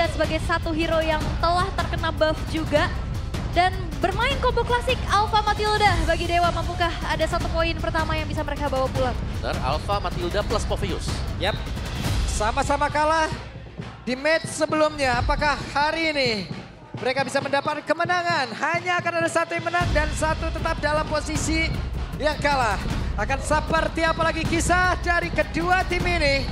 dilihat sebagai satu hero yang telah terkena buff juga. Dan bermain combo klasik Alpha Matilda bagi Dewa, mampukah ada 1 poin pertama yang bisa mereka bawa pulang? Dan Alpha Matilda plus Povius. Yap, sama-sama kalah di match sebelumnya. Apakah hari ini mereka bisa mendapat kemenangan? Hanya akan ada 1 yang menang dan 1 tetap dalam posisi yang kalah. Akan seperti apa lagi kisah dari kedua tim ini?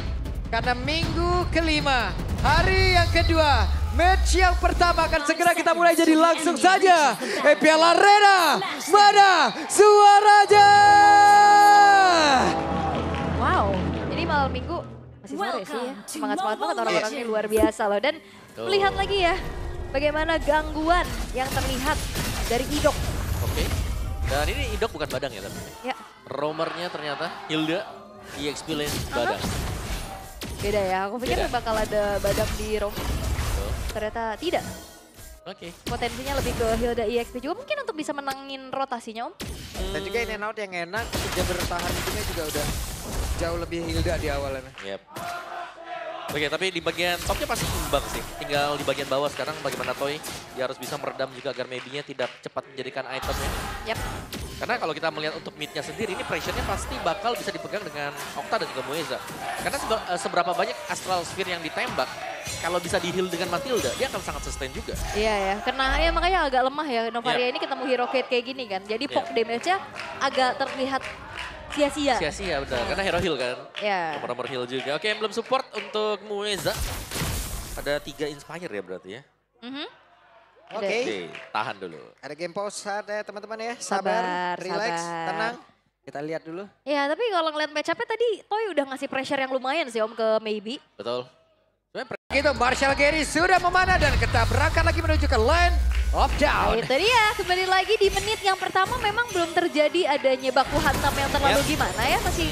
Karena minggu kelima, hari yang kedua, match yang pertama akan segera kita mulai, jadi langsung saja. EPL Arena, mana suaranya? Wow, ini malam minggu masih sore sih ya. Semangat-semangat banget orang-orangnya, luar biasa loh. Dan melihat lagi ya, bagaimana gangguan yang terlihat dari Idok. Oke. Dan ini Idok bukan Badang ya tapi. Ya. Roamernya ternyata Hilda, EXP lane Badang. Beda ya, aku pikir bakal ada Badang di Rom. Ternyata tidak. Oke. Potensinya lebih ke Hilda EXP juga mungkin untuk bisa menangin rotasinya Om. Dan juga in and out yang enak, dia bertahan hidupnya juga udah jauh lebih Hilda di awalnya. Yep. Oke, tapi di bagian topnya pasti imbang sih. Tinggal di bagian bawah sekarang bagaimana Toy. Dia harus bisa meredam juga agar maybe-nya tidak cepat menjadikan itemnya. Yap. Karena kalau kita melihat untuk mid-nya sendiri, ini pressure-nya pasti bakal bisa dipegang dengan Okta dan juga Mueza. Karena seberapa banyak Astral Sphere yang ditembak, kalau bisa di-heal dengan Matilda, dia akan sangat sustain juga. Iya ya, karena ya makanya agak lemah ya Novaria ini ketemu hero Kate kayak gini kan. Jadi poke damage-nya agak terlihat sia-sia. Sia-sia benar, karena hero heal kan. Ya. Nomor heal juga. Oke, belum support untuk Mueza. Ada 3 Inspire ya berarti ya. Oke. Tahan dulu. Ada game pause ada teman-teman ya. Sabar, relax, sabar. tenang. Kita lihat dulu. Ya tapi kalau ngeliat match up-nya tadi Toy udah ngasih pressure yang lumayan sih Om ke Maybe. Betul. Gitu, Marshall Gary sudah memanah dan kita berangkat lagi menuju ke Land of Down. Nah, itu dia, kembali lagi di menit yang pertama memang belum terjadi adanya baku hantam yang terlalu gimana ya. Masih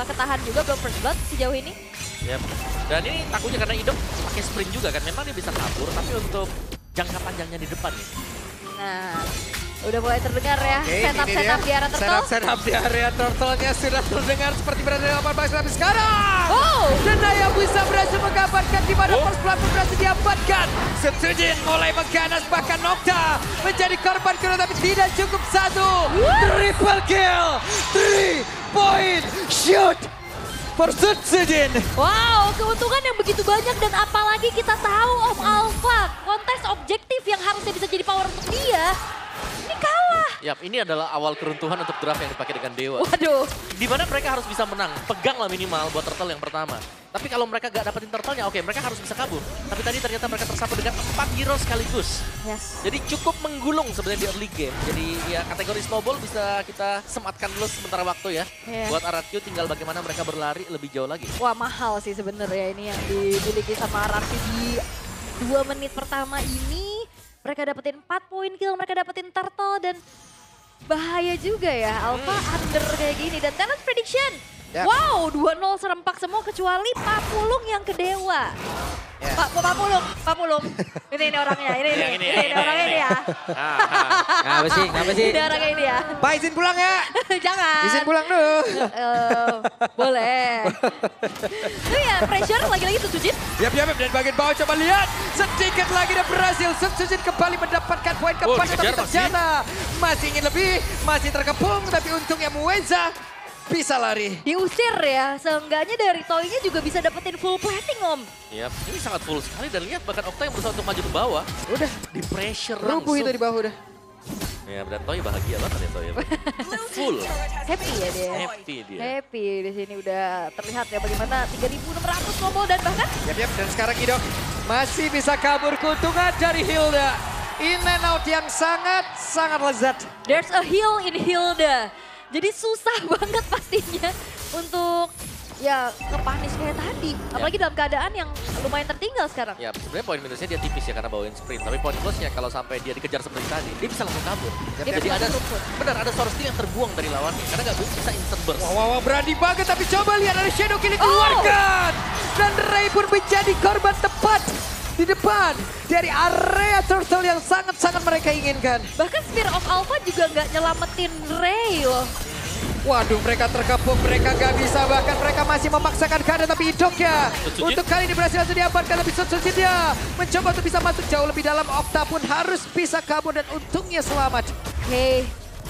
ketahan juga, belum first blood sejauh ini. Yep. Dan ini takutnya karena Idok pakai sprint juga kan. Memang dia bisa kabur, tapi untuk jangka panjangnya di depan nih. Nah, udah mulai terdengar ya setup-setup di area turtle. Setup di area turtle-nya sudah terdengar seperti berada di 18 tapi sekarang. Oh! Dan Naya bisa berhasil mengamankan di mana first blood berhasil diamankan. Setsujin mulai mengganas, bahkan Nocta menjadi korban kedua tapi tidak cukup 1. Triple kill, 3 point shoot. Persujin. Wow, keuntungan yang begitu banyak dan apalagi kita tahu Om Alpha, kontes objektif yang harusnya bisa jadi power untuk dia, ini kalah. Yap, ini adalah awal keruntuhan untuk draft yang dipakai dengan Dewa. Waduh. Di mana mereka harus bisa menang, pegang lah minimal buat turtle yang pertama. Tapi kalau mereka gak dapetin turtle-nya, oke, mereka harus bisa kabur. Tapi tadi ternyata mereka tersapu dengan 4 hero sekaligus. Yes. Jadi cukup menggulung sebenarnya di early game. Jadi ya kategori snowball bisa kita sematkan dulu sementara waktu ya. Buat RRQ tinggal bagaimana mereka berlari lebih jauh lagi. Wah mahal sih sebenarnya ini yang dimiliki sama RRQ di 2 menit pertama ini. Mereka dapetin 4 poin kill, mereka dapetin turtle dan bahaya juga ya. Alpha under kayak gini dan Talent Prediction. Wow, 2-0 serempak semua kecuali Papulung yang ke Dewa. Papulung. Ini orangnya, ini orangnya ini ya. Ngapa sih? Ini orangnya ini ya. Pak izin pulang ya. Jangan. Izin pulang dulu. Boleh. Itu ya pressure lagi-lagi Setsujin. Yap, dan bagian bawah coba lihat. Sedikit lagi dan berhasil. Setsujin kembali mendapatkan poin keempat tapi ternyata masih ingin lebih. Masih terkepung tapi untungnya Mueza bisa lari. Diusir ya, seenggaknya dari Toy-nya juga bisa dapetin full plating Om. Yap, ini sangat full sekali dan lihat bahkan Okta yang berusaha untuk maju ke bawah. Udah, di pressure rubuh itu di bawah udah. Ya, dan Toy bahagia banget ya Toy. Full. Happy ya dia. Happy dia. Happy di sini udah terlihat ya bagaimana 3.600 combo dan bahkan. Yap, dan sekarang Idok masih bisa kabur keuntungan dari Hilda. In and out yang sangat lezat. There's a heal in Hilda. Jadi susah banget pastinya untuk ya ngepanis kayak tadi. Apalagi dalam keadaan yang lumayan tertinggal sekarang. Ya sebenarnya poin minusnya dia tipis ya karena bawain sprint. Tapi poin plusnya kalau sampai dia dikejar seperti tadi, dia bisa langsung kabur. Jadi ada source yang terbuang dari lawannya karena nggak bisa instant burst. Wow, berani banget tapi coba lihat ada shadow killing keluarkan. Dan Ray pun menjadi korban tepat di depan dari area turtle yang sangat mereka inginkan. Bahkan Spear of Alpha juga nggak nyelamatin Ray loh. Waduh, mereka terkepung, mereka gak bisa, bahkan mereka masih memaksakan keadaan, tapi Idok ya. Untuk kali ini berhasil langsung diamankan, tapi Suji dia mencoba untuk bisa masuk jauh lebih dalam. Okta pun harus bisa kabur dan untungnya selamat. Oke.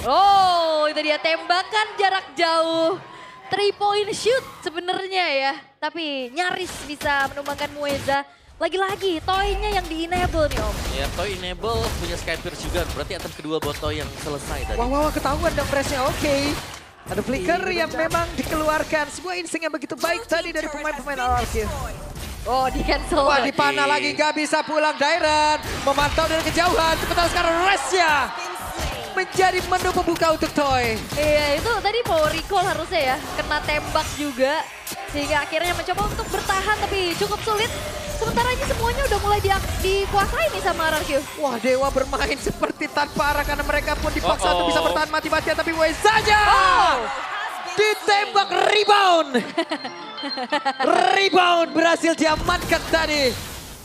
Oh, itu dia tembakan jarak jauh. 3-point shoot sebenarnya ya. Tapi nyaris bisa menumbangkan Mueza. Lagi-lagi Toy-nya yang di-enable nih Om. Ya, Toy enable punya Sky Pierce juga. Berarti item kedua buat Toy yang selesai tadi. Wah, ketahuan dong pressnya, oke. Ada flicker yang memang dikeluarkan. Sebuah insting yang begitu baik tadi dari pemain-pemain RRQ. Oh, di cancel. Wah, dipanah lagi, gak bisa pulang Dairan. Memantau dari kejauhan, sementara sekarang Resya menjadi menu pembuka untuk Toy. Iya, itu tadi mau recall harusnya ya. Kena tembak juga. Sehingga akhirnya mencoba untuk bertahan tapi cukup sulit. Sementara ini semuanya udah mulai dikuasai nih sama RRQ. Wah, Dewa bermain seperti tanpa arah karena mereka pun dipaksa untuk bisa bertahan mati-matian. Tapi Wezanya ditembak rebound. Rebound berhasil diamankan tadi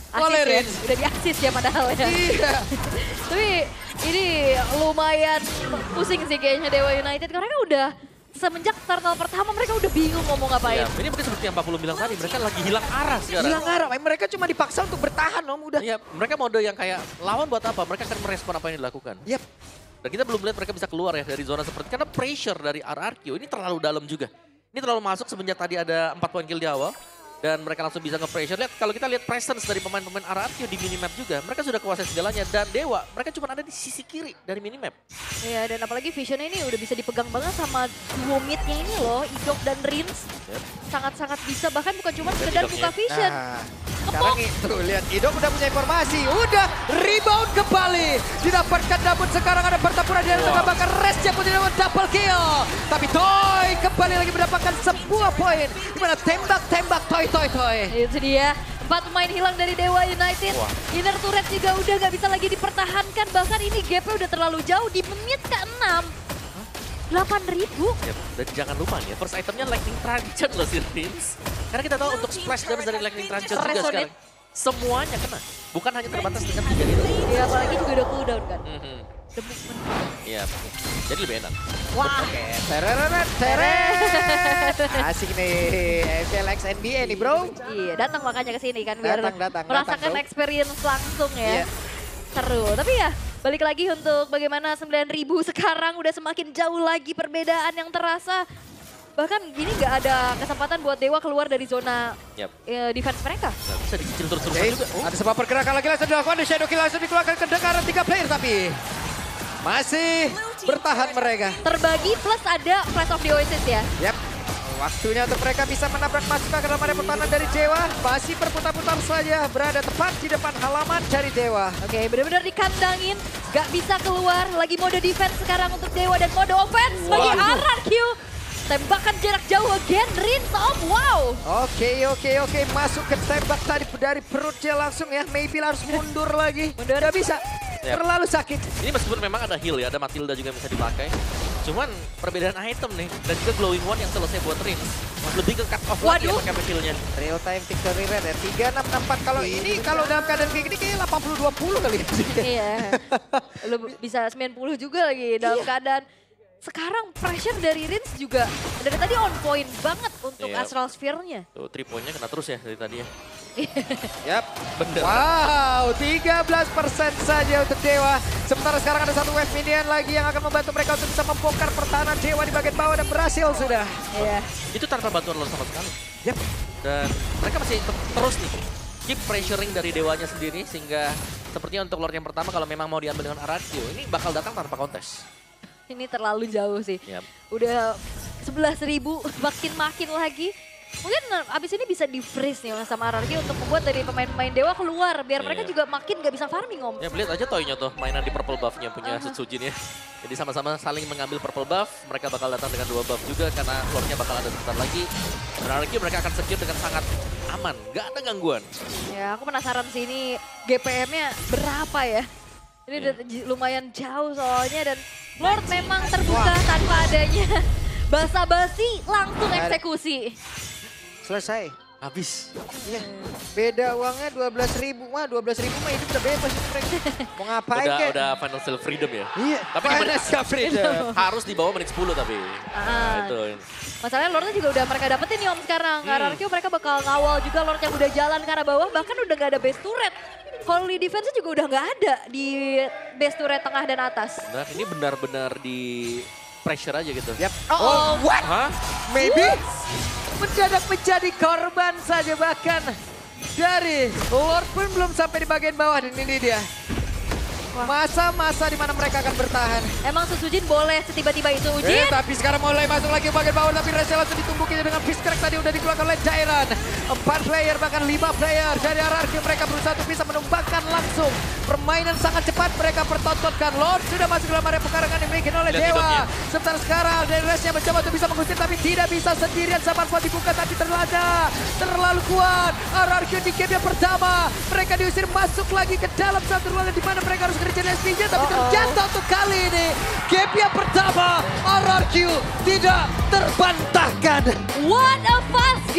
oleh Asis ya, Rins. udah di-assist ya padahal ya. Iya. Tapi ini lumayan pusing sih kayaknya Dewa United. Karena mereka udah semenjak turtle pertama mereka udah bingung ngomong ngapain. Ya, ini mungkin seperti yang Pak Pulu bilang tadi, mereka lagi hilang arah sekarang. Hilang arah, mereka cuma dipaksa untuk bertahan Om, udah. Ya, mereka mode yang kayak lawan buat apa? Mereka akan merespon apa yang dilakukan. Yep. Dan kita belum lihat mereka bisa keluar ya dari zona seperti karena pressure dari RRQ ini terlalu dalam juga. Ini terlalu masuk semenjak tadi ada 4 poin kill di awal. Dan mereka langsung bisa nge-pressure. Lihat kalau kita lihat presence dari pemain-pemain RRQ di minimap juga. Mereka sudah kuasai segalanya. Dan Dewa, mereka cuma ada di sisi kiri dari minimap. Iya, dan apalagi visionnya ini udah bisa dipegang banget sama duo mid-nya ini loh, Idok dan Rins. Sangat-sangat bisa, bahkan bukan cuma sekedar buka vision. Nah, sekarang itu lihat Idok udah punya informasi, udah rebound kembali. Didapatkan namun sekarang ada pertempuran di tengah bahkan Resya pun tidak double kill. Tapi Toy kembali lagi mendapatkan sebuah poin. Dimana tembak-tembak Toy. Itu dia, 4 pemain hilang dari Dewa United. Wah. Inner turret juga udah gak bisa lagi dipertahankan, bahkan ini gapnya udah terlalu jauh di menit ke-6. 8.000. Ya, dan jangan lupa nih, first itemnya Lightning Truncheon loh si Rins. Karena kita tahu untuk splash damage dari Lightning Truncheon juga Resonate. sekarang. Semuanya kena, bukan hanya terbatas dengan 3 itu. Iya, apalagi juga udah cooldown kan. The movement. Iya, jadi lebih enak. Wah, Teret. Asik nih, FLX NBA nih bro. iya datang makanya ke sini kan biar Datang, merasakan bro. experience langsung ya. Iya. Seru, tapi ya balik lagi untuk bagaimana 9.000 sekarang udah semakin jauh lagi perbedaan yang terasa. Bahkan gini nggak ada kesempatan buat Dewa keluar dari zona Yap. defense mereka. Nggak bisa dicicil terus-terusan Oke, juga. ada sebuah pergerakan lagi langsung dilakukan. The Shadow Kill langsung dikeluarkan ke dekaran 3 player tapi masih bertahan mereka. Terbagi plus ada Flash of the Oasis ya. Yap. Waktunya untuk mereka bisa menabrak masuk ke dalam area pertahanan dari Dewa. Masih berputar-putar saja, berada tepat di depan halaman dari Dewa. Oke, benar-benar dikandangin, gak bisa keluar. Lagi mode defense sekarang untuk Dewa dan mode offense bagi Waduh. RRQ. Tembakan jarak jauh again, Rins Om, wow. Oke. Masuk ke tembak tadi dari perutnya langsung ya. Maybe harus mundur lagi. Mundur. Gak bisa, Yap. terlalu sakit. Ini meskipun memang ada heal ya, ada Matilda juga yang bisa dipakai. Cuman perbedaan item nih, dan juga glowing one yang selesai buat Rins. Lebih ke cut off lagi ya Waduh. pakai healnya. Real time victory rate ya, 3664. Kalau ini, kalau dalam keadaan kayak gini kayaknya 80-20 kali ya. Iya, lu bisa 90 juga lagi dalam keadaan. Sekarang pressure dari Rins juga dari tadi on point banget untuk Iya. Astral Sphere-nya. Tuh, 3 poinnya kena terus ya dari tadi ya. Yap. Bener. Wow, 13% saja untuk Dewa. Sementara sekarang ada satu wave minion lagi yang akan membantu mereka untuk bisa membongkar pertahanan Dewa di bagian bawah dan berhasil sudah. Iya. Itu tanpa bantuan Lord sama sekali. Yap. Dan mereka masih terus nih, keep pressuring dari Dewanya sendiri. Sehingga sepertinya untuk Lord yang pertama kalau memang mau diambil dengan RRQ, ini bakal datang tanpa kontes. Ini terlalu jauh sih. Yap. Udah 11.000 makin lagi. Mungkin abis ini bisa di-freeze nih sama RRQ untuk membuat dari pemain-pemain Dewa keluar. Biar mereka Iya. juga makin gak bisa farming Om. Ya lihat aja Toy-nya tuh mainan di purple buff-nya punya Setsujin ya. Jadi sama-sama saling mengambil purple buff. Mereka bakal datang dengan 2 buff juga karena Lord-nya bakal ada sebentar lagi. Dan RRQ mereka akan secure dengan sangat aman. Gak ada gangguan. Ya aku penasaran sih ini GPM-nya berapa ya. Ini udah lumayan jauh soalnya dan Lord memang terbuka tanpa adanya basa-basi langsung eksekusi. Selesai. Habis. Iya. Beda uangnya 12.000. Wah 12.000 mah hidup udah bebas mereka. Mau ngapain kek? Udah financial freedom ya. Iya. Tapi di menit Financial freedom. harus di bawah menit 10 tapi. Nah, itu. Masalahnya Lordnya juga udah mereka dapetin nih Om sekarang. RRQ mereka bakal ngawal juga Lord yang udah jalan ke arah bawah. Bahkan udah gak ada base turret. Holy Defense juga udah gak ada di base turret tengah dan atas. Nah ini benar-benar di pressure aja gitu. Yap. Oh, what? Hah? Maybe mendadak menjadi korban saja bahkan dari Lord pun belum sampai di bagian bawah dan ini dia. Masa-masa di mana mereka akan bertahan. Emang Susujin boleh setiba-tiba itu Ujin? Tapi sekarang mulai masuk lagi ke bagian bawah tapi Reza langsung ditumbukinya dengan Fist Crack tadi udah dikeluarkan oleh Jairan. 4 player bahkan 5 player dari RRQ mereka berusaha untuk bisa menumbangkan langsung. Permainan sangat cepat mereka pertontonkan. Lord sudah masuk dalam area pekarangan dimiliki oleh Dan Dewa. hidupnya. Sementara sekarang dari Reznya mencoba untuk bisa mengusir tapi tidak bisa sendirian. Samarfon dibuka tapi terlalu kuat. RRQ di game yang pertama. Mereka diusir masuk lagi ke dalam satu ruangan di mana mereka harus kerja SPJ tapi terjatuh untuk kali ini. Game yang pertama RRQ tidak terbantahkan. What a fast game!